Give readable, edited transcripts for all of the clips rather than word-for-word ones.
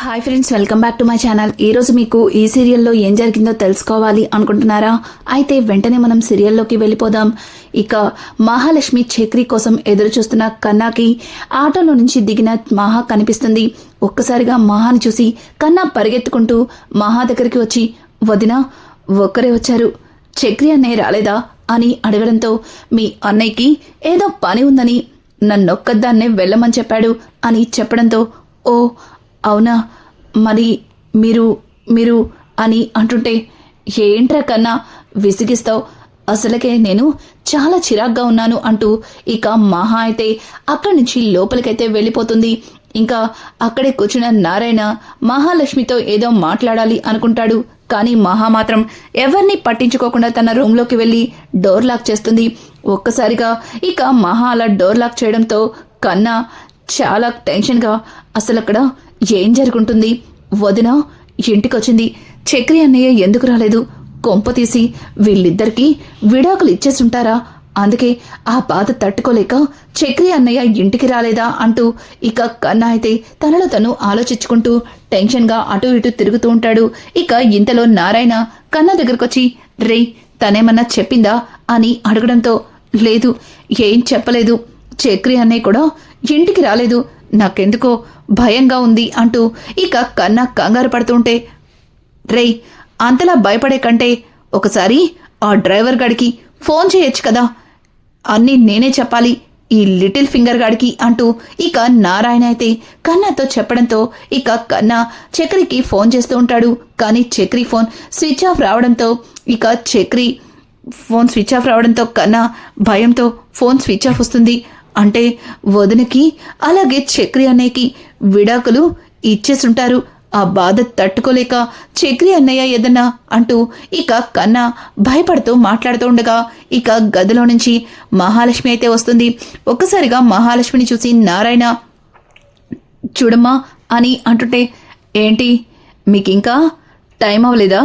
Hi friends, welcome back to my channel. ఈరోజు మీకు ఈ సీరియల్లో ఏం జరిగిందో తెలుసుకోవాలి అనుకుంటున్నారా? అయితే వెంటనే మనం సీరియల్లోకి వెళ్ళిపోదాం. ఇక మహాలక్ష్మి చక్రి కోసం ఎదురు చూస్తున్న కన్నాకి ఆటోలో నుంచి దిగిన మహా కనిపిస్తుంది. ఒక్కసారిగా మహాని చూసి కన్నా పరిగెత్తుకుంటూ మహా దగ్గరికి వచ్చి, వదినా ఒక్కరే వచ్చారు, చక్రి అన్నయ్య రాలేదా అని అడగడంతో, మీ అన్నయ్యకి ఏదో పని ఉందని నన్నొక్కదాన్నే వెళ్ళమని చెప్పాడు అని చెప్పడంతో, ఓ అవునా, మరి మీరు అని అంటుంటే, ఏంట్రా కన్నా విసిగిస్తావు, అసలుకే నేను చాలా చిరాగ్గా ఉన్నాను అంటూ ఇక మహా అయితే అక్కడి నుంచి లోపలికైతే వెళ్ళిపోతుంది. ఇంకా అక్కడే కూర్చున్న నారాయణ మహాలక్ష్మితో ఏదో మాట్లాడాలి అనుకుంటాడు. కానీ మహా మాత్రం ఎవరిని పట్టించుకోకుండా తన రూమ్లోకి వెళ్ళి డోర్ లాక్ చేస్తుంది. ఒక్కసారిగా ఇక మహా అలా డోర్ లాక్ చేయడంతో కన్నా చాలా టెన్షన్గా, అసలు అక్కడ ఏం జరుగుంటుంది, వదిన ఇంటికొచ్చింది, చక్రి అన్నయ్య ఎందుకు రాలేదు, కొంప తీసి వీళ్ళిద్దరికీ విడాకులు ఇచ్చేసుంటారా, అందుకే ఆ బాధ తట్టుకోలేక చక్రి అన్నయ్య ఇంటికి రాలేదా అంటూ ఇక కన్నా అయితే తనలో తను ఆలోచించుకుంటూ టెన్షన్గా అటు ఇటు తిరుగుతూ ఉంటాడు. ఇక ఇంతలో నారాయణ కన్నా దగ్గరకొచ్చి, రే తనేమన్నా చెప్పిందా అని అడగడంతో, లేదు ఏం చెప్పలేదు, చక్రి అన్నయ్య కూడా ఇంటికి రాలేదు, నాకెందుకో భయంగా ఉంది అంటూ ఇక కన్నా కంగారు పడుతుంటే, రేయ్ అంతలా భయపడే కంటే ఒకసారి ఆ డ్రైవర్ గాడికి ఫోన్ చేయొచ్చు కదా, అన్నీ నేనే చెప్పాలి ఈ లిటిల్ ఫింగర్ గాడికి అంటూ ఇక నారాయణ అయితే కన్నాతో చెప్పడంతో ఇక కన్నా చక్రికి ఫోన్ చేస్తూ ఉంటాడు. కానీ చక్రి ఫోన్ స్విచ్ ఆఫ్ రావడంతో కన్నా భయంతో ఫోన్ స్విచ్ ఆఫ్ వస్తుంది. అంటే వదినకి అలాగే చక్రి అన్నయ్యకి విడాకులు ఇచ్చేసుంటారు, ఆ బాధ తట్టుకోలేక చక్రి అన్నయ్య ఏదన్నా అంటూ ఇక కన్నా భయపడుతూ మాట్లాడుతూ ఉండగా ఇక గదిలో నుంచి మహాలక్ష్మి అయితే వస్తుంది. ఒక్కసారిగా మహాలక్ష్మిని చూసి నారాయణ, చూడమ్మా అని అంటుంటే, ఏంటి మీకింకా టైం అవ్వలేదా,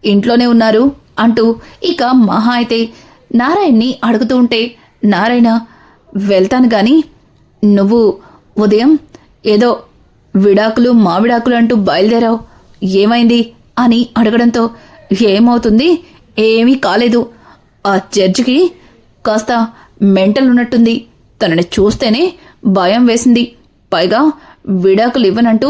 ఇంట్లోనే ఉన్నారు అంటూ ఇక మహా అయితే నారాయణ్ని అడుగుతూ ఉంటే, నారాయణ వెళ్తాను గాని నువ్వు ఉదయం ఏదో విడాకులు మావిడాకులు అంటూ బయలుదేరావు, ఏమైంది అని అడగడంతో, ఏమవుతుంది, ఏమీ కాలేదు, ఆ జడ్జికి కాస్త మెంటల్ ఉన్నట్టుంది, తనని చూస్తేనే భయం వేసింది, పైగా విడాకులు ఇవ్వనంటూ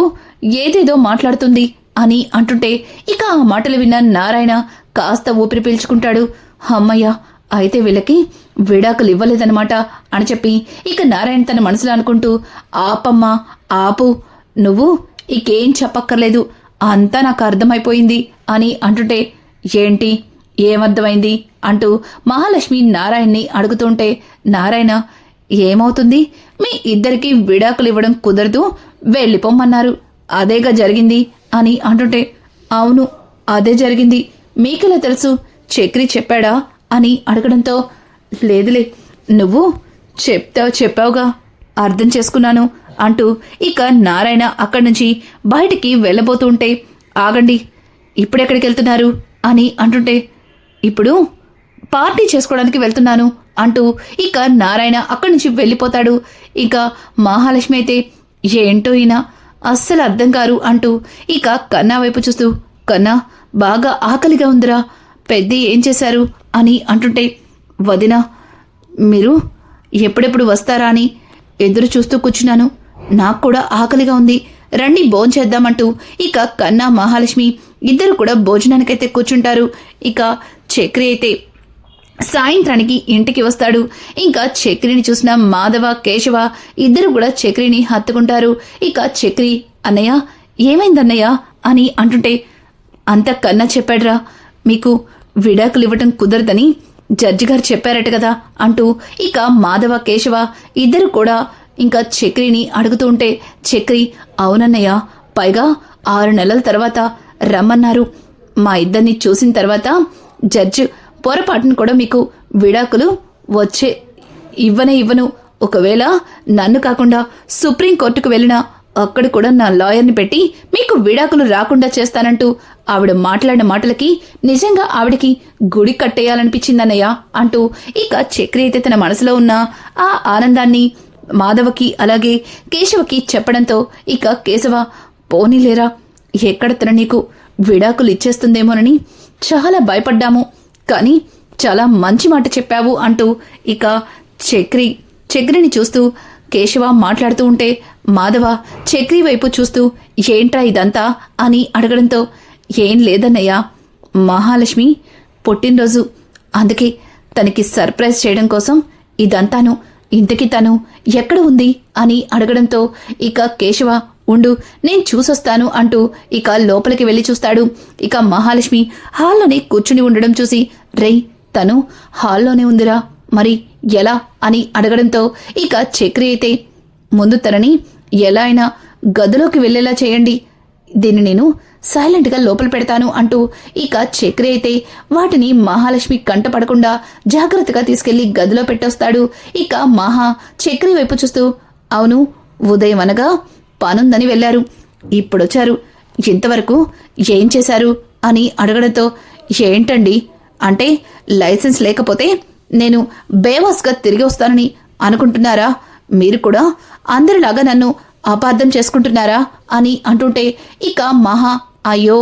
ఏదేదో మాట్లాడుతుంది అని అంటుంటే ఇక ఆ మాటలు విన్న నారాయణ కాస్త ఊపిరి పీల్చుకుంటాడు. అమ్మయ్య, అయితే వీళ్ళకి విడాకులు ఇవ్వలేదన్నమాట అని చెప్పి ఇక నారాయణ తన మనసులో అనుకుంటూ, ఆపమ్మా ఆపు, నువ్వు ఇకేం చెప్పక్కర్లేదు, అంతా నాకు అర్థమైపోయింది అని అంటుంటే, ఏంటి ఏమర్థమైంది అంటూ మహాలక్ష్మి నారాయణ్ని అడుగుతుంటే, నారాయణ ఏమవుతుంది, మీ ఇద్దరికి విడాకులు ఇవ్వడం కుదరదు, వెళ్ళిపోమ్మన్నారు, అదేగా జరిగింది అని అంటుంటే, అవును అదే జరిగింది, మీకెలా తెలుసు, చక్రి చెప్పాడా అని అడగడంతో, లేదులే నువ్వు చెప్పావుగా అర్థం చేసుకున్నాను అంటూ ఇక నారాయణ అక్కడి నుంచి బయటికి వెళ్ళబోతుంటే, ఆగండి ఇప్పుడెక్కడికి వెళ్తున్నారు అని అంటుంటే, ఇప్పుడు పార్టీ చేసుకోవడానికి వెళ్తున్నాను అంటూ ఇక నారాయణ అక్కడి నుంచి వెళ్ళిపోతాడు. ఇక మహాలక్ష్మి అయితే, ఏంటో ఈయన అస్సలు అర్థం కారు అంటూ ఇక కన్నా వైపు చూస్తూ, కన్నా బాగా ఆకలిగా ఉందిరా, పెద్ద ఏం చేశారు అని అంటుంటే, వదినా మీరు ఎప్పుడెప్పుడు వస్తారా అని ఎదురు చూస్తూ కూర్చున్నాను, నాకు కూడా ఆకలిగా ఉంది, రండి భోంచేద్దామంటూ ఇక కన్నా మహాలక్ష్మి ఇద్దరు కూడా భోజనానికైతే కూర్చుంటారు. ఇక చక్రి అయితే సాయంత్రానికి ఇంటికి వస్తాడు. ఇంకా చక్రిని చూసిన మాధవ కేశవ ఇద్దరు కూడా చక్రిని హత్తుకుంటారు. ఇక చక్రి, అన్నయ్య ఏమైందన్నయ్య అని అంటుంటే, అంత కన్నా చెప్పాడురా, మీకు విడాకులు ఇవ్వటం కుదరదని జడ్జి గారు చెప్పారట కదా అంటూ ఇక మాధవ కేశవ ఇద్దరు కూడా ఇంకా చక్రిని అడుగుతూ ఉంటే, చక్రి, అవునన్నయ్య, పైగా 6 నెలల తర్వాత రమ్మన్నారు, మా ఇద్దరిని చూసిన తర్వాత జడ్జి పొరపాటును కూడా మీకు విడాకులు ఇవ్వను, ఒకవేళ నన్ను కాకుండా సుప్రీంకోర్టుకు వెళ్ళినా అక్కడ కూడా నా లాయర్ని పెట్టి మీకు విడాకులు రాకుండా చేస్తానంటూ ఆవిడ మాట్లాడిన మాటలకి నిజంగా ఆవిడకి గుడి కట్టేయాలనిపించిందన్నయ్య అంటూ ఇక చక్రి అయితే తన మనసులో ఉన్న ఆ ఆనందాన్ని మాధవకి అలాగే కేశవకి చెప్పడంతో ఇక కేశవ పోనీలేరా, ఎక్కడ తన నీకు విడాకులు ఇచ్చేస్తుందేమోనని చాలా భయపడ్డాము, కానీ చాలా మంచి మాట చెప్పావు అంటూ ఇక చక్రిని చూస్తూ కేశవ మాట్లాడుతూ ఉంటే మాధవ చక్రి వైపు చూస్తూ ఏంట్రా ఇదంతా అని అడగడంతో ఏం లేదన్నయ్యా, మహాలక్ష్మి పుట్టినరోజు, అందుకే తనకి సర్ప్రైజ్ చేయడం కోసం ఇదంతాను. ఇంతకీ తను ఎక్కడ ఉంది అని అడగడంతో ఇక కేశవ ఉండు నేను చూసొస్తాను అంటూ ఇక లోపలికి వెళ్లి చూస్తాడు. ఇక మహాలక్ష్మి హాల్లోనే కూర్చుని ఉండడం చూసి రేయ్ తను హాల్లోనే ఉందిరా, మరి ఎలా అని అడగడంతో ఇక చక్రి అయితే ముందు తనని ఎలా అయినా గదిలోకి వెళ్లేలా చేయండి, దీన్ని నేను సైలెంట్గా లోపల పెడతాను అంటూ ఇక చక్రి అయితే వాటిని మహాలక్ష్మి కంట పడకుండా జాగ్రత్తగా తీసుకెళ్లి గదిలో పెట్టొస్తాడు. ఇక మహా చక్రి వైపు చూస్తూ అవును ఉదయం అనగా పనుందని వెళ్లారు, ఇప్పుడొచ్చారు, ఇంతవరకు ఏం చేశారు అని అడగడంతో ఏంటండి అంటే లైసెన్స్ లేకపోతే నేను బేవాస్గా తిరిగి వస్తానని అనుకుంటున్నారా, మీరు కూడా అందరిలాగా నన్ను అపార్థం చేసుకుంటున్నారా అని అంటుంటే ఇక మహా అయ్యో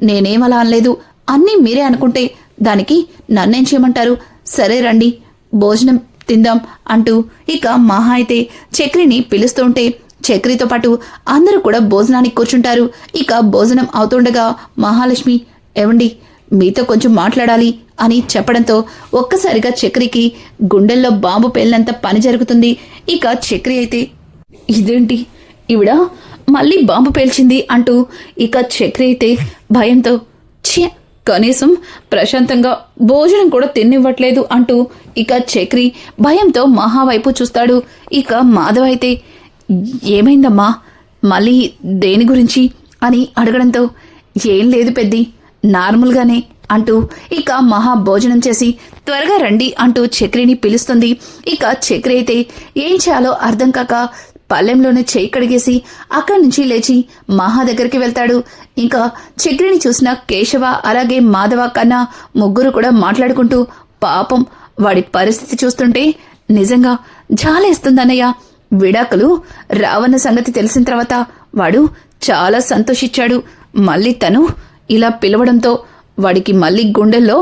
నేనేమలా అనలేదు, అన్నీ మీరే అనుకుంటే దానికి నన్నేం చేయమంటారు, సరే రండి భోజనం తిందాం అంటూ ఇక మహా అయితే చక్రిని పిలుస్తుంటే చక్రితో పాటు అందరూ కూడా భోజనానికి కూర్చుంటారు. ఇక భోజనం అవుతుండగా మహాలక్ష్మి ఏవండి మీతో కొంచెం మాట్లాడాలి అని చెప్పడంతో ఒక్కసారిగా చక్రికి గుండెల్లో బాంబు పేలినంత పని జరుగుతుంది. ఇక చక్రి అయితే ఇదేంటి ఈవిడ మళ్ళీ బాంబు పేల్చింది అంటూ ఇక చక్రి అయితే భయంతో కనీసం ప్రశాంతంగా భోజనం కూడా తిన్నివ్వట్లేదు అంటూ ఇక చక్రి భయంతో మహా వైపు చూస్తాడు. ఇక మాధవ్ అయితే ఏమైందమ్మా, మళ్ళీ దేని గురించి అని అడగడంతో ఏం లేదు పెద్ది, నార్మల్గానే అంటూ ఇక మహా భోజనం చేసి త్వరగా రండి అంటూ చక్రిని పిలుస్తుంది. ఇక చక్రి అయితే ఏం చేయాలో అర్థం కాక పల్లెంలోనే చేయి కడిగేసి అక్కడి నుంచి లేచి మహా దగ్గరికి వెళ్తాడు. ఇంకా చక్రిని చూసిన కేశవ అలాగే మాధవ కన్నా ముగ్గురు కూడా మాట్లాడుకుంటూ పాపం వాడి పరిస్థితి చూస్తుంటే నిజంగా జాలేస్తుందన్నయ్య, విడాకులు రావన్న సంగతి తెలిసిన తర్వాత వాడు చాలా సంతోషించాడు, మళ్ళీ తను ఇలా పిలవడంతో వాడికి మళ్ళీ గుండెల్లో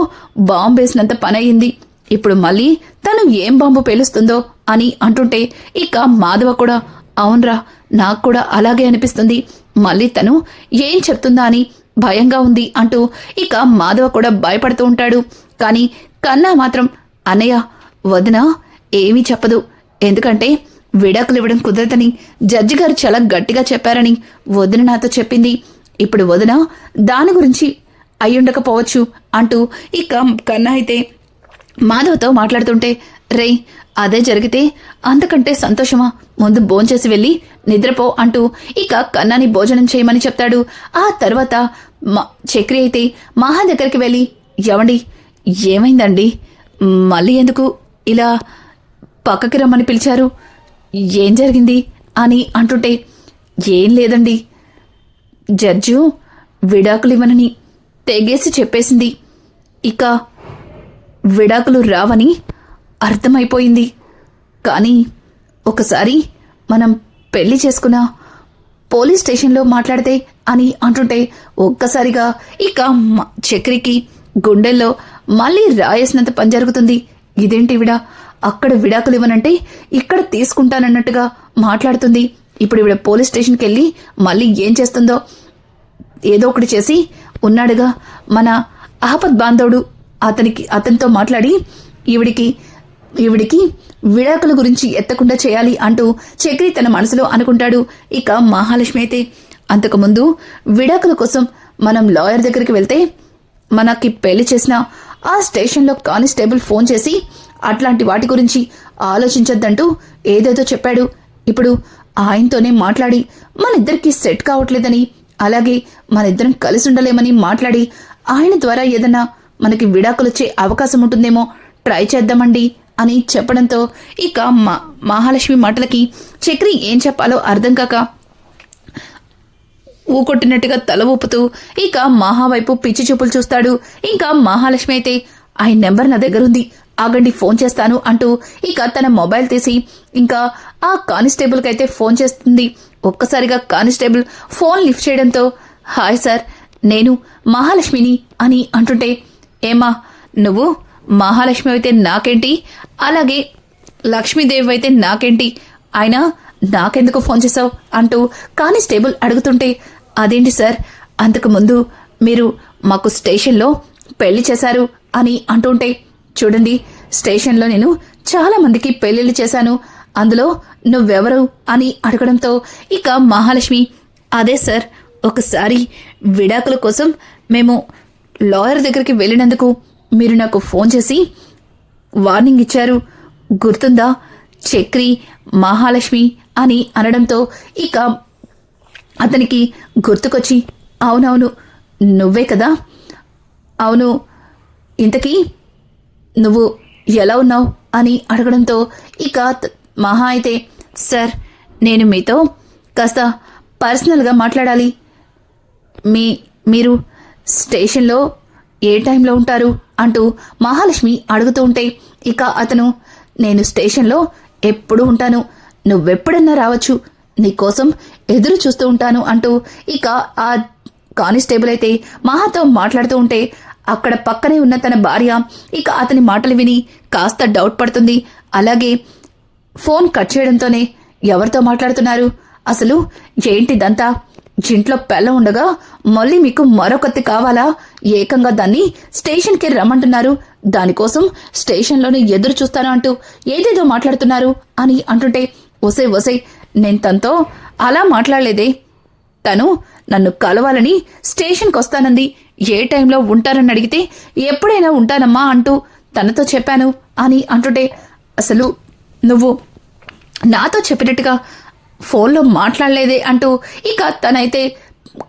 బాంబేసినంత పనయింది, ఇప్పుడు మళ్ళీ తను ఏం బాంబు పేలుస్తుందో అని అంటుంటే ఇక మాధవ కూడా అవునరా నాకు కూడా అలాగే అనిపిస్తుంది, మళ్ళీ తను ఏం చెప్తుందా అని భయంగా ఉంది అంటూ ఇక మాధవ కూడా భయపడుతూ ఉంటాడు. కానీ కన్నా మాత్రం అన్నయ్య వదిన ఏమీ చెప్పదు, ఎందుకంటే విడాకులు ఇవ్వడం కుదరదని జడ్జి గారు చాలా గట్టిగా చెప్పారని వదిన నాతో చెప్పింది, ఇప్పుడు వదిన దాని గురించి అయ్యుండకపోవచ్చు అంటూ ఇక కన్నా అయితే మాధవ్తో మాట్లాడుతుంటే రేయ్ అదే జరిగితే అంతకంటే సంతోషమా, ముందు భోంచేసి వెళ్ళి నిద్రపో అంటూ ఇక కన్నాని భోజనం చేయమని చెప్తాడు. ఆ తర్వాత చక్రి అయితే మహా దగ్గరికి వెళ్ళి ఎవండి ఏమైందండి, మళ్ళీ ఎందుకు ఇలా పక్కకి రమ్మని పిలిచారు, ఏం జరిగింది అని అంటుంటే ఏం లేదండి, జడ్జు విడాకులు ఇవ్వనని తెగేసి చెప్పేసింది, ఇక విడాకులు రావని అర్థమైపోయింది, కానీ ఒకసారి మనం పెళ్లి చేసుకున్న పోలీస్ స్టేషన్లో మాట్లాడితే అని అంటుంటే ఒక్కసారిగా ఇక చక్రికి గుండెల్లో మళ్ళీ రాయేసినంత పని జరుగుతుంది. ఇదేంటి విడా అక్కడ విడాకులు ఇవ్వనంటే ఇక్కడ తీసుకుంటానన్నట్టుగా మాట్లాడుతుంది, ఇప్పుడు ఇవిడ పోలీస్ స్టేషన్కి వెళ్ళి మళ్ళీ ఏం చేస్తుందో, ఏదో ఒకటి చేసి ఉన్నాడుగా మన ఆపద్ బాంధవుడు, అతనితో మాట్లాడి ఈవిడికి విడాకుల గురించి ఎత్తకుండా చేయాలి అంటూ చక్రి తన మనసులో అనుకుంటాడు. ఇక మహాలక్ష్మి అయితే అంతకుముందు విడాకుల కోసం మనం లాయర్ దగ్గరికి వెళ్తే మనకి పెళ్లి చేసిన ఆ స్టేషన్లో కానిస్టేబుల్ ఫోన్ చేసి అట్లాంటి వాటి గురించి ఆలోచించొద్దంటూ ఏదేదో చెప్పాడు, ఇప్పుడు ఆయనతోనే మాట్లాడి మనిద్దరికి సెట్ కావట్లేదని అలాగే మనిద్దరం కలిసి ఉండలేమని మాట్లాడి ఆయన ద్వారా ఏదన్నా మనకి విడాకులొచ్చే అవకాశం ఉంటుందేమో ట్రై చేద్దామండి అని చెప్పడంతో ఇక మహాలక్ష్మి మాటలకి చక్రి ఏం చెప్పాలో అర్థం కాక ఊకొట్టినట్టుగా తల ఊపుతూ ఇక మహా వైపు పిచ్చి చూపులు చూస్తాడు. ఇంకా మహాలక్ష్మి అయితే ఆయన నెంబర్ నా దగ్గరుంది, ఆగండి ఫోన్ చేస్తాను అంటూ ఇక తన మొబైల్ తీసి ఇంకా ఆ కానిస్టేబుల్కి అయితే ఫోన్ చేస్తుంది. ఒక్కసారిగా కానిస్టేబుల్ ఫోన్ లిఫ్ట్ చేయడంతో హాయ్ సార్, నేను మహాలక్ష్మిని అని అంటుంటే, ఏమా నువ్వు మహాలక్ష్మి అయితే నాకేంటి, అలాగే లక్ష్మీదేవి అయితే నాకేంటి, అయినా నాకెందుకు ఫోన్ చేశావు అంటూ కానిస్టేబుల్ అడుగుతుంటే, అదేంటి సార్, అంతకుముందు మీరు మాకు స్టేషన్లో పెళ్లి చేశారు అని అంటుంటే, చూడండి స్టేషన్లో నేను చాలా మందికి పెళ్లిళ్ళు చేశాను, అందులో నువ్వెవరు అని అడగడంతో ఇక మహాలక్ష్మి, అదే సార్, ఒకసారి విడాకుల కోసం మేము లాయర్ దగ్గరికి వెళ్ళినందుకు మీరు నాకు ఫోన్ చేసి వార్నింగ్ ఇచ్చారు, గుర్తుందా, చక్రి మహాలక్ష్మి అని అనడంతో ఇక అతనికి గుర్తుకొచ్చి, అవునవును నువ్వే కదా, అవును ఇంతకీ నువ్వు ఎలా ఉన్నావు అని అడగడంతో ఇక మహా అయితే, సార్ నేను మీతో కాస్త పర్సనల్గా మాట్లాడాలి, మీరు స్టేషన్లో ఏ టైంలో ఉంటారు అంటూ మహాలక్ష్మి అడుగుతూ ఉంటే ఇక అతను, నేను స్టేషన్లో ఎప్పుడూ ఉంటాను, నువ్వెప్పుడన్నా రావచ్చు, నీకోసం ఎదురు చూస్తూ ఉంటాను అంటూ ఇక ఆ కానిస్టేబుల్ అయితే మహాతో మాట్లాడుతూ ఉంటే అక్కడ పక్కనే ఉన్న తన భార్య ఇక అతని మాటలు విని కాస్త డౌట్ పడుతుంది. అలాగే ఫోన్ కట్ చేయడంతోనే, ఎవరితో మాట్లాడుతున్నారు, అసలు ఏంటిదంతా, ఇంట్లో పెళ్ళం ఉండగా మళ్ళీ మీకు మరొకతి కావాలా, ఏకంగా దాన్ని స్టేషన్కి రమ్మంటున్నారు, దానికోసం స్టేషన్లోనే ఎదురు చూస్తాను అంటూ ఏదేదో మాట్లాడుతున్నారు అని అంటుంటే, ఒసే నేను తనతో అలా మాట్లాడలేదే, తను నన్ను కలవాలని స్టేషన్కి వస్తానంది, ఏ టైంలో ఉంటారని అడిగితే ఎప్పుడైనా ఉంటానమ్మా అంటూ తనతో చెప్పాను అని అంటుంటే, అసలు నువ్వు నాతో చెప్పినట్టుగా ఫోన్లో మాట్లాడలేదే అంటూ ఇక తనైతే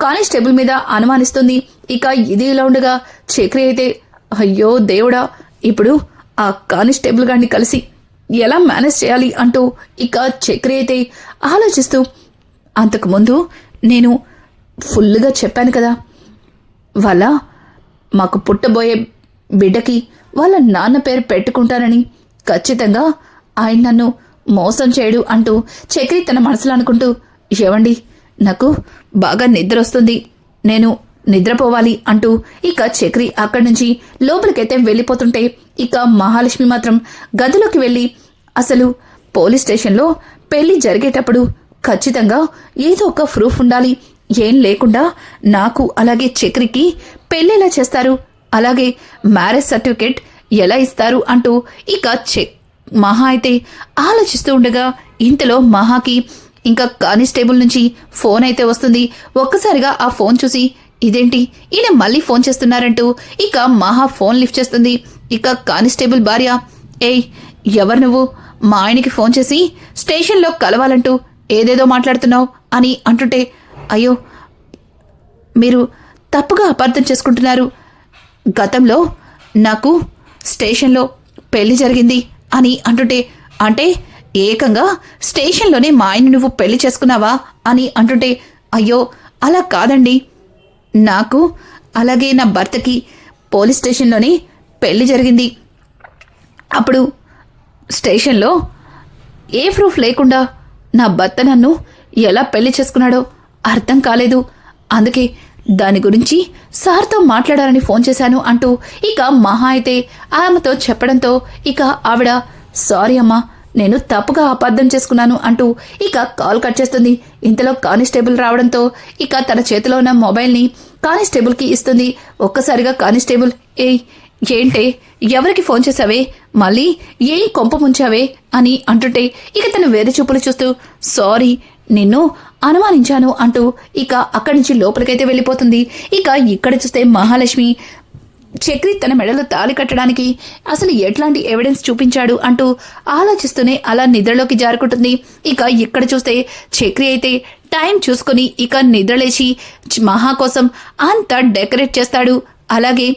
కానిస్టేబుల్ మీద అనుమానిస్తుంది. ఇక ఇది ఇలా ఉండగా చక్రి అయితే, అయ్యో దేవుడా, ఇప్పుడు ఆ కానిస్టేబుల్ గారిని కలిసి ఎలా మేనేజ్ చేయాలి అంటూ ఇక చక్రి అయితే ఆలోచిస్తూ, అంతకుముందు నేను ఫుల్గా చెప్పాను కదా, మాకు పుట్టబోయే బిడ్డకి వాళ్ళ నాన్న పేరు పెట్టుకుంటానని, ఖచ్చితంగా ఆయన నన్ను మోసం చేయడు అంటూ చక్రి తన మనసులో అనుకుంటూ, ఏవండి నాకు బాగా నిద్ర వస్తుంది, నేను నిద్రపోవాలి అంటూ ఇక చక్రి అక్కడి నుంచి లోపలికైతే వెళ్ళిపోతుంటే ఇక మహాలక్ష్మి మాత్రం గదిలోకి వెళ్ళి, అసలు పోలీస్ స్టేషన్లో పెళ్లి జరిగేటప్పుడు ఖచ్చితంగా ఏదో ఒక ప్రూఫ్ ఉండాలి, ఏం లేకుండా నాకు అలాగే చక్రికి పెళ్లిలా చేస్తారు, అలాగే మ్యారేజ్ సర్టిఫికేట్ ఎలా ఇస్తారు అంటూ ఇక మహా అయితే ఆలోచిస్తూ ఉండగా ఇంతలో మహాకి ఇంకా కానిస్టేబుల్ నుంచి ఫోన్ అయితే వస్తుంది. ఒక్కసారిగా ఆ ఫోన్ చూసి, ఇదేంటి ఈయన మళ్ళీ ఫోన్ చేస్తున్నారంటూ ఇక మహా ఫోన్ లిఫ్ట్ చేస్తుంది. ఇక కానిస్టేబుల్ భార్య, ఏయ్ ఎవరు నువ్వు, మా ఆయనకి ఫోన్ చేసి స్టేషన్లో కలవాలంటూ ఏదేదో మాట్లాడుతున్నావు అని అంటుంటే, అయ్యో మీరు తప్పుగా అపార్థం చేసుకుంటున్నారు, గతంలో నాకు స్టేషన్లో పెళ్లి జరిగింది అని అంటుంటే, అంటే ఏకంగా స్టేషన్లోనే మా ఆయన నువ్వు పెళ్లి చేసుకున్నావా అని అంటుంటే, అయ్యో అలా కాదండి, నాకు అలాగే నా భర్తకి పోలీస్ స్టేషన్లోనే పెళ్లి జరిగింది, అప్పుడు స్టేషన్లో ఏ ప్రూఫ్ లేకుండా నా భర్త నన్ను ఎలా పెళ్లి చేసుకున్నాడో అర్థం కాలేదు, అందుకే దాని గురించి సార్తో మాట్లాడాలని ఫోన్ చేశాను అంటూ ఇక మహా అయితే ఆమెతో చెప్పడంతో ఇక ఆవిడ, సారీ అమ్మా, నేను తప్పుగా అపార్థం చేసుకున్నాను అంటూ ఇక కాల్ కట్ చేస్తుంది. ఇంతలో కానిస్టేబుల్ రావడంతో ఇక తన చేతిలో ఉన్న మొబైల్ని కానిస్టేబుల్కి ఇస్తుంది. ఒక్కసారిగా కానిస్టేబుల్, ఏయ్ ఏంటే, ఎవరికి ఫోన్ చేశావే, మళ్ళీ ఏం కొంప ముంచావే అని అంటుంటే ఇక తను వేరే చూపులు చూస్తూ, సారీ నిన్ను అనుమానించాను అంటూ ఇక అక్కడి నుంచి లోపలికైతే వెళ్ళిపోతుంది. ఇక ఇక్కడ చూస్తే మహాలక్ష్మి చక్రి తన మెడలో తాళి కట్టడానికి అసలు ఎట్లాంటి ఎవిడెన్స్ చూపించాడు అంటూ ఆలోచిస్తూనే అలా నిద్రలోకి జారుకుంటుంది. ఇక ఇక్కడ చూస్తే చక్రి అయితే టైం చూసుకుని ఇక నిద్రలేచి మహా కోసం అంతా డెకరేట్ చేస్తాడు. అలాగే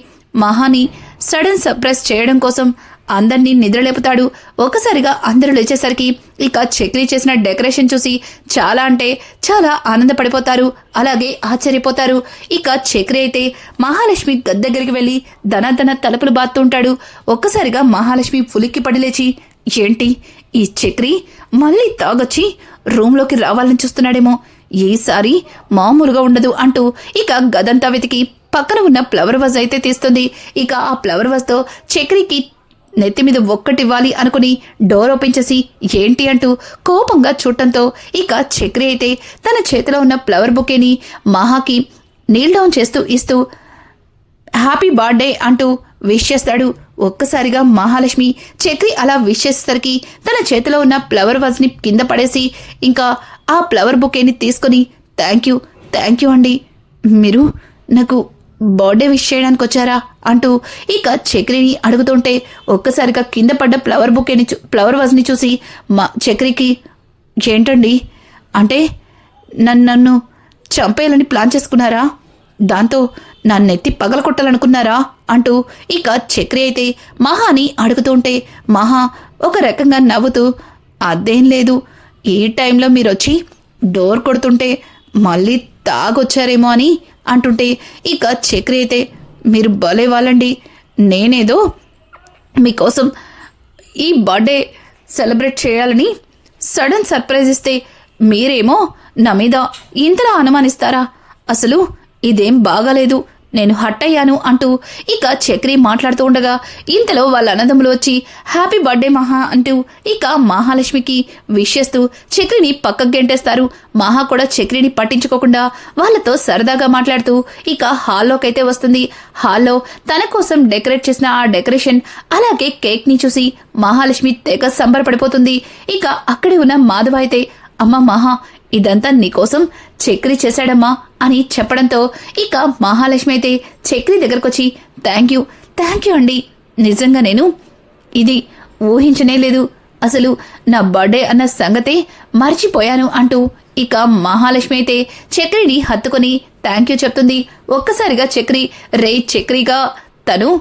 మహాని సడన్ సర్ప్రైజ్ చేయడం కోసం అందరినీ నిద్రలేపుతాడు. ఒకసారిగా అందరూ లేచేసరికి ఇక చక్రి చేసిన డెకరేషన్ చూసి చాలా అంటే చాలా ఆనందపడిపోతారు, అలాగే ఆశ్చర్యపోతారు. ఇక చక్రి అయితే మహాలక్ష్మి గది దగ్గరికి వెళ్ళి ధన తలుపులు బాత్తూ ఉంటాడు. ఒక్కసారిగా మహాలక్ష్మి పులిక్కి పడి లేచి, ఏంటి ఈ చక్రి మళ్ళీ తాగొచ్చి రూంలోకి రావాలని చూస్తున్నాడేమో, ఈసారి మామూలుగా ఉండదు అంటూ ఇక గదంతా వెతికి పక్కన ఉన్న ఫ్లవర్ వాజ్ అయితే తీస్తుంది. ఇక ఆ ఫ్లవర్ వాజ్తో చక్రికి నెత్తి మీద ఒక్కటివ్వాలి అనుకుని డోర్ ఓపెన్ చేసి ఏంటి అంటూ కోపంగా చూడటంతో ఇక చక్రి అయితే తన చేతిలో ఉన్న ఫ్లవర్ బొకేని మహాకి నీల్ డౌన్ చేస్తూ ఇస్తూ హ్యాపీ బర్త్డే అంటూ విష్ చేస్తాడు. ఒక్కసారిగా మహాలక్ష్మి చక్రి అలా విష్ చేసేసరికి తన చేతిలో ఉన్న ఫ్లవర్ వాజ్ని కింద పడేసి ఇంకా ఆ ఫ్లవర్ బొకేని తీసుకొని థ్యాంక్ యూ అండి, మీరు నాకు బర్త్డే విష్ చేయడానికి వచ్చారా అంటూ ఇక చక్రిని అడుగుతుంటే ఒక్కసారిగా కింద పడ్డ ఫ్లవర్ వాజ్ని చూసి చక్రికి ఏంటండి, అంటే నన్ను చంపేయాలని ప్లాన్ చేసుకున్నారా, దాంతో నన్నెత్తి పగలకొట్టాలనుకున్నారా అంటూ ఇక చక్రి అయితే మహాని అడుగుతుంటే మహా ఒక రకంగా నవ్వుతూ అదేం లేదు, ఈ టైంలో మీరొచ్చి డోర్ కొడుతుంటే మళ్ళీ తాగొచ్చారేమో అని అంటుంటే ఇక చక్రి అయితే మీరు భలే వాళ్ళండి, నేనేదో మీకోసం ఈ బర్త్డే సెలబ్రేట్ చేయాలని సడన్ సర్ప్రైజ్ ఇస్తే మీరేమో నా మీద ఇంతలా అనుమానిస్తారా, అసలు ఇదేం బాగాలేదు, నేను హట్ అయ్యాను అంటూ ఇక చక్రి మాట్లాడుతూ ఉండగా ఇంతలో వాళ్ళ అన్నదమ్ములు వచ్చి హ్యాపీ బర్త్డే మహా అంటూ ఇక మహాలక్ష్మికి విష్ చేస్తూ చక్రిని పక్కకు గెంటేస్తారు. మహా కూడా చక్రిని పట్టించుకోకుండా వాళ్ళతో సరదాగా మాట్లాడుతూ ఇక హాల్లోకైతే వస్తుంది. హాల్లో తన కోసం డెకరేట్ చేసిన ఆ డెకరేషన్ అలాగే కేక్ ని చూసి మహాలక్ష్మి తెగ సంబరపడిపోతుంది. ఇక అక్కడే ఉన్న మాధవ అయితే అమ్మ మహా, ఇదంతా నీకోసం చక్రి చేశాడమ్మా అని చెప్పడంతో ఇక మహాలక్ష్మి అయితే చక్రి దగ్గరకొచ్చి థ్యాంక్ యూ అండి, నిజంగా నేను ఇది ఊహించనే లేదు, అసలు నా బర్త్డే అన్న సంగతే మర్చిపోయాను అంటూ ఇక మహాలక్ష్మి అయితే చక్రిని హత్తుకొని థ్యాంక్ యూ చెప్తుంది. ఒక్కసారిగా చక్రిగా తను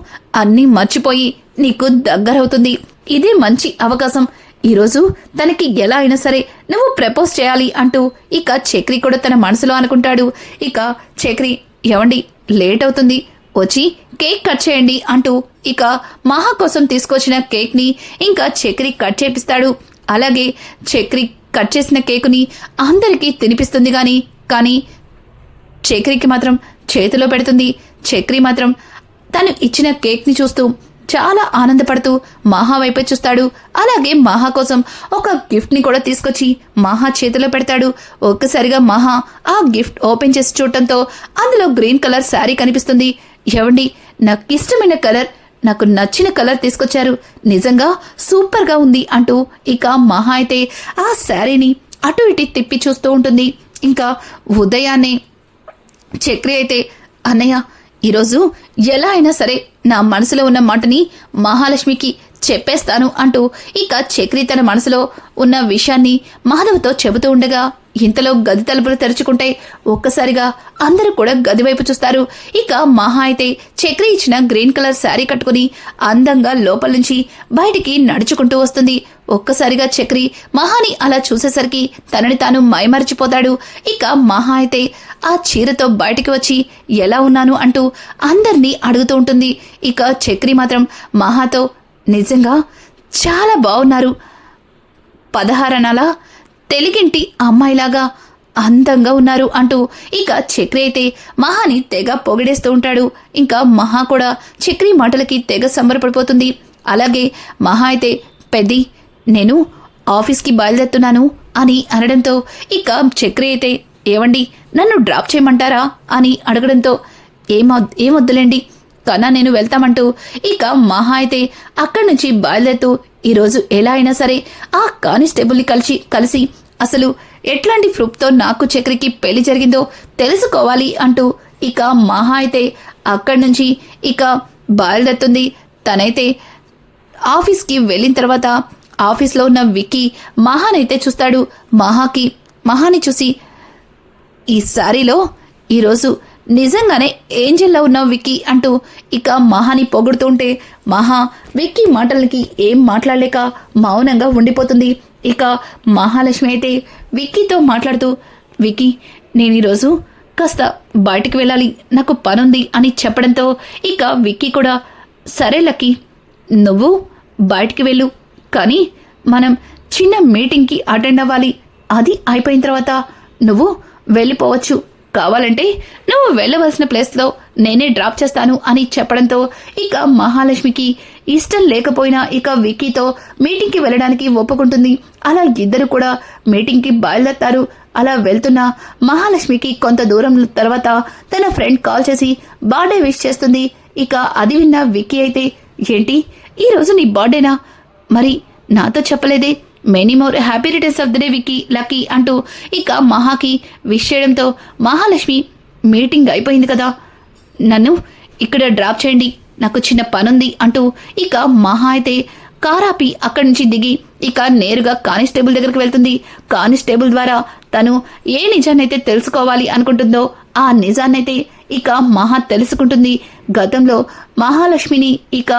అన్నీ మర్చిపోయి నీకు దగ్గరవుతుంది, ఇదే మంచి అవకాశం, ఈరోజు తనకి ఎలా అయినా సరే నువ్వు ప్రపోజ్ చేయాలి అంటూ ఇక చక్రి కూడా తన మనసులో అనుకుంటాడు. ఇక చక్రి ఏవండి లేట్ అవుతుంది, వచ్చి కేక్ కట్ చేయండి అంటూ ఇక మహా కోసం తీసుకొచ్చిన కేక్ ని ఇంకా చక్రి కట్ చేపిస్తాడు. అలాగే చక్రి కట్ చేసిన కేకుని అందరికీ తినిపిస్తుంది కానీ చక్రికి మాత్రం చేతిలో పెడుతుంది. చక్రి మాత్రం తను ఇచ్చిన కేక్ ని చూస్తూ చాలా ఆనందపడుతూ మహా వైపే చూస్తాడు. అలాగే మహా కోసం ఒక గిఫ్ట్ ని కూడా తీసుకొచ్చి మహా చేతిలో పెడతాడు. ఒక్కసారిగా మహా ఆ గిఫ్ట్ ఓపెన్ చేసి చూడటంతో అందులో గ్రీన్ కలర్ శారీ కనిపిస్తుంది. ఏవండి, నాకు ఇష్టమైన కలర్, నాకు నచ్చిన కలర్ తీసుకొచ్చారు, నిజంగా సూపర్ గా ఉంది అంటూ ఇక మహా అయితే ఆ శారీని అటు ఇటు తిప్పి చూస్తూ ఉంటుంది. ఇంకా ఉదయాన్నే చక్రి అయితే అన్నయ్య ఈరోజు ఎలా అయినా సరే నా మనసులో ఉన్న మాటని మహాలక్ష్మికి చెప్పేస్తాను అంటూ ఇక చక్రి తన మనసులో ఉన్న విషయాన్ని మాధవ్తో చెబుతూ ఉండగా ఇంతలో గది తలుపులు తెరుచుకుంటే ఒక్కసారిగా అందరూ కూడా గది వైపు చూస్తారు. ఇక మహా అయితే చక్రి ఇచ్చిన గ్రీన్ కలర్ శారీ కట్టుకుని అందంగా లోపల నుంచి బయటికి నడుచుకుంటూ వస్తుంది. ఒక్కసారిగా చక్రి మహాని అలా చూసేసరికి తనని తాను మైమరిచిపోతాడు. ఇక మహా అయితే ఆ చీరతో బయటికి వచ్చి ఎలా ఉన్నాను అంటూ అందర్నీ అడుగుతూ ఉంటుంది. ఇక చక్రి మాత్రం మహాతో నిజంగా చాలా బాగున్నారు, 16 అనాల తెలుగింటి అమ్మాయిలాగా అందంగా ఉన్నారు అంటూ ఇక చక్రి అయితే మహాని తెగ పొగిడేస్తూ ఉంటాడు. ఇంకా మహా కూడా చక్రి మాటలకి తెగ సంబరపడిపోతుంది. అలాగే మహా అయితే పెద్ది నేను ఆఫీస్కి బయలుదేరుతున్నాను అని అనడంతో ఇక చక్రి అయితే ఏవండి నన్ను డ్రాప్ చేయమంటారా అని అడగడంతో ఏమొద్దులేండి కన్నా నేను వెళ్తామంటూ ఇక మహా అయితే అక్కడి నుంచి బయలుదేరుతూ ఈరోజు ఎలా అయినా సరే ఆ కానిస్టేబుల్ని కలిసి అసలు ఎట్లాంటి ప్రూఫ్తో నాకు చక్రికి పెళ్లి జరిగిందో తెలుసుకోవాలి అంటూ ఇక మహా అయితే అక్కడి నుంచి ఇక బయలుదేరుతుంది. తనైతే ఆఫీస్కి వెళ్ళిన తర్వాత ఆఫీస్లో ఉన్న విక్కీ మహానైతే చూస్తాడు. మహాని చూసి ఈ శారీలో ఈరోజు నిజంగానే ఏంజెల్లా ఉన్నావు విక్కీ అంటూ ఇక మహాని పొగుడుతుంటే మహా విక్కీ మాటలకి ఏం మాట్లాడలేక మౌనంగా ఉండిపోతుంది. ఇక మహాలక్ష్మి అయితే విక్కీతో మాట్లాడుతూ విక్కీ నేను ఈరోజు కాస్త బయటికి వెళ్ళాలి, నాకు పనుంది అని చెప్పడంతో ఇక విక్కీ కూడా సరే లక్కీ నువ్వు బయటికి వెళ్ళు, కానీ మనం చిన్న మీటింగ్కి అటెండ్ అవ్వాలి. అది అయిపోయిన తర్వాత నువ్వు వెళ్ళిపోవచ్చు. కావాలంటే నువ్వు వెళ్ళవలసిన ప్లేస్లో నేనే డ్రాప్ చేస్తాను అని చెప్పడంతో ఇక మహాలక్ష్మికి ఇష్టం లేకపోయినా ఇక విక్కీతో మీటింగ్కి వెళ్ళడానికి ఒప్పుకుంటుంది. అలా ఇద్దరు కూడా మీటింగ్కి బయలుదేరతారు. అలా వెళ్తున్న మహాలక్ష్మికి కొంత దూరం తర్వాత తన ఫ్రెండ్ కాల్ చేసి బర్త్డే విష్ చేస్తుంది. ఇక అది విన్న విక్కీ అయితే, ఏంటి ఈరోజు నీ బర్త్డేనా? మరి నాతో చెప్పలేదే? Many more happy returns of the day Vicky lucky అంటూ ఇక మహాకి విష్ చేయడంతో మహాలక్ష్మి, మీటింగ్ అయిపోయింది కదా, నన్ను ఇక్కడ డ్రాప్ చేయండి, నాకు చిన్న పనుంది అంటూ ఇక మహా అయితే కారాపి అక్కడి నుంచి దిగి ఇక నేరుగా కానిస్టేబుల్ దగ్గరికి వెళ్తుంది. కానిస్టేబుల్ ద్వారా తను ఏ నిజాన్నైతే తెలుసుకోవాలి అనుకుంటుందో ఆ నిజాన్నైతే ఇక మహా తెలుసుకుంటుంది. గతంలో మహాలక్ష్మిని ఇక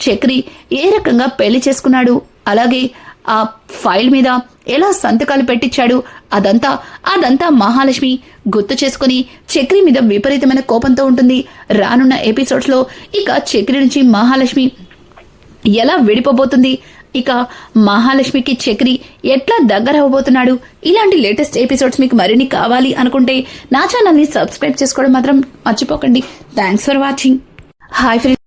చక్రి ఏ రకంగా పెళ్లి చేసుకున్నాడు, అలాగే ఆ ఫైల్ మీద ఎలా సంతకాలు పెట్టించాడు, అదంతా మహాలక్ష్మి గుర్తు చేసుకుని చక్రి మీద విపరీతమైన కోపంతో ఉంటుంది. రానున్న ఎపిసోడ్స్ లో ఇక చక్రి నుంచి మహాలక్ష్మి ఎలా విడిపోబోతుంది, ఇక మహాలక్ష్మికి చక్రి ఎట్లా దగ్గర అవ్వబోతున్నాడు, ఇలాంటి లేటెస్ట్ ఎపిసోడ్స్ మీకు మరిన్ని కావాలి అనుకుంటే నా ఛానల్ని సబ్స్క్రైబ్ చేసుకోవడం మాత్రం మర్చిపోకండి. Thanks for watching. Hi friends.